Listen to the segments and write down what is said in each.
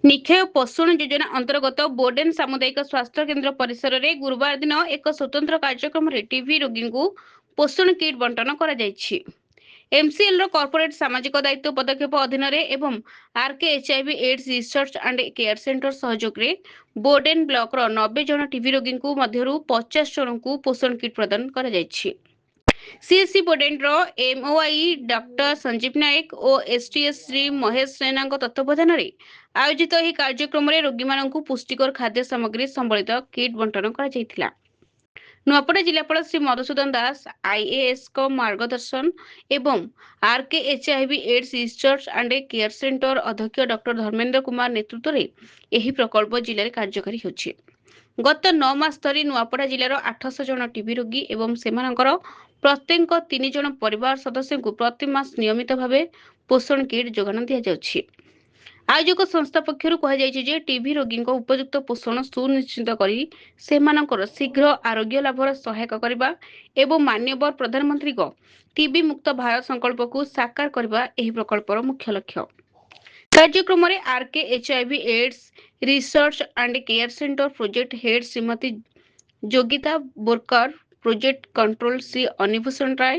ନିକ୍ଷୟ ପୋଷଣ ଯୋଜନା ଅନ୍ତର୍ଗତ ବୋର୍ଡେନ୍ ସାମୁଦାୟିକ ସ୍ୱାସ୍ଥ୍ୟ କେନ୍ଦ୍ର ପରିସରରେ ଗୁରୁବାର ଦିନ ଏକ ସ୍ୱତନ୍ତ୍ର କାର୍ଯ୍ୟକ୍ରମରେ ଟିଭି ରୋଗୀଙ୍କୁ ପୋଷଣ କିଟ୍ ବଣ୍ଟନ କରାଯାଇଛି। ଏମ୍ସିଏଲ୍ର କର୍ପୋରେଟ୍ ସାମାଜିକ ଦାୟିତ୍ୱ ପଦକ୍ଷେପ ଅଧୀନରେ ଏବଂ RK HIV AIDS research and care centre ସହଯୋଗରେ ବୋର୍ଡେନ୍ ବ୍ଲକର 90 ଜଣ ଟିଭି ରୋଗୀଙ୍କୁ ମଧ୍ୟରୁ 50 ଜଣଙ୍କୁ ପୋଷଣ କିଟ୍ ପ୍ରଦାନ କରାଯାଇଛି। ସିଏସ୍ସି ବୋର୍ଡେନ୍ର ଏମ୍ଓଆଇ ଡକ୍ଟର ସଞ୍ଜୀବ ନାୟକ ଓ ଏସ୍ଟିଏସ୍ ଶ୍ରୀ ମହେଶ ଜେନାଙ୍କ ତତ୍ତ୍ୱାବଧାନରେ ଆୟୋଜିତ ଏହି କାର୍ଯ୍ୟକ୍ରମରେ ରୋଗୀମାନଙ୍କୁ ପୁଷ୍ଟିକର ଖାଦ୍ୟ ସାମଗ୍ରୀ ସମ୍ବଳିତ କିଟ୍ ବଣ୍ଟନ କରାଯାଇଥିଲା। ନୂଆପଡ଼ା ଜିଲ୍ଲାପାଳ ଶ୍ରୀ ମଧୁସୂଦନ ଦାସ ଆଇଏଏସ୍ଙ୍କ ମାର୍ଗଦର୍ଶନ ଏବଂ RK HIV AIDS research and care centre ଅଧ୍ୟକ୍ଷ ଡକ୍ଟର ଧର୍ମେନ୍ଦ୍ର କୁମାର ନେତୃତ୍ୱରେ ଏହି ପ୍ରକଳ୍ପ ଜିଲ୍ଲାରେ କାର୍ଯ୍ୟକାରୀ ହେଉଛି। ଗତ 9 ମାସ ଧରି ନୂଆପଡ଼ା ଜିଲ୍ଲାର 800 ଜଣ ଟିବି ରୋଗୀ ଏବଂ ସେମାନଙ୍କର ପ୍ରତ୍ୟେକ 3 ଜଣ ପରିବାର ସଦସ୍ୟଙ୍କୁ ପ୍ରତି ମାସ ନିୟମିତ ଭାବେ ପୋଷଣ କିଟ୍ ଯୋଗାଣ ଦିଆଯାଉଛି। ଆୟୋଜକ ସଂସ୍ଥା ପକ୍ଷରୁ କୁହାଯାଇଛି ଯେ ଟିବି ରୋଗୀଙ୍କ ଉପଯୁକ୍ତ ପୋଷଣ ସୁନିଶ୍ଚିତ କରି ସେମାନଙ୍କର ଶୀଘ୍ର ଆରୋଗ୍ୟ ଲାଭର ସହାୟକ କରିବା ଏବଂ ମାନ୍ୟବର ପ୍ରଧାନମନ୍ତ୍ରୀଙ୍କ ଟିବି ମୁକ୍ତ ଭାରତ ସଂକଳ୍ପକୁ ସାକାର କରିବା ଏହି ପ୍ରକଳ୍ପର ମୁଖ୍ୟ ଲକ୍ଷ୍ୟ। କାର୍ଯ୍ୟକ୍ରମରେ RK HIV AIDS research and care centre project head Shrimati Yogita Borkar, project control Shri Anibhushan Roy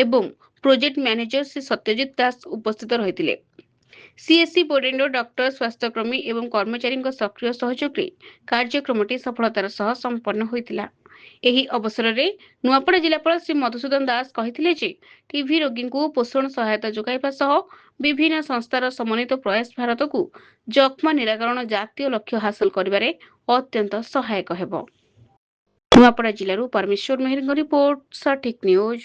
ଏବଂ ପ୍ରୋଜେକ୍ଟ ମ୍ୟାନେଜର ଶ୍ରୀ ସତ୍ୟଜିତ ଦାସ ଉପସ୍ଥିତ ରହିଥିଲେ। ସିଏସ୍ସି ବୋର୍ଡେନ୍ର ଡକ୍ଟର, ସ୍ୱାସ୍ଥ୍ୟକର୍ମୀ ଏବଂ କର୍ମଚାରୀଙ୍କ ସକ୍ରିୟ ସହଯୋଗରେ କାର୍ଯ୍ୟକ୍ରମଟି ସଫଳତାର ସହ ସମ୍ପନ୍ନ ହୋଇଥିଲା। ଏହି ଅବସରରେ ନୂଆପଡ଼ା ଜିଲ୍ଲାପାଳ ଶ୍ରୀ ମଧୁସୂଦନ ଦାସ କହିଥିଲେ ଯେ ଟିଭି ରୋଗୀଙ୍କୁ ପୋଷଣ ସହାୟତା ଯୋଗାଇବା ସହ ବିଭିନ୍ନ ସଂସ୍ଥାର ସମନ୍ୱିତ ପ୍ରୟାସ ଭାରତକୁ ଯକ୍ଷ୍ମା ନିରାକରଣ ଜାତୀୟ ଲକ୍ଷ୍ୟ ହାସଲ କରିବାରେ ଅତ୍ୟନ୍ତ ସହାୟକ ହେବ। ନୂଆପଡ଼ା ଜିଲ୍ଲାରୁ ପରମେଶ୍ୱର ମେହେରଙ୍କ ରିପୋର୍ଟ, ସଠିକ୍ ନ୍ୟୁଜ୍।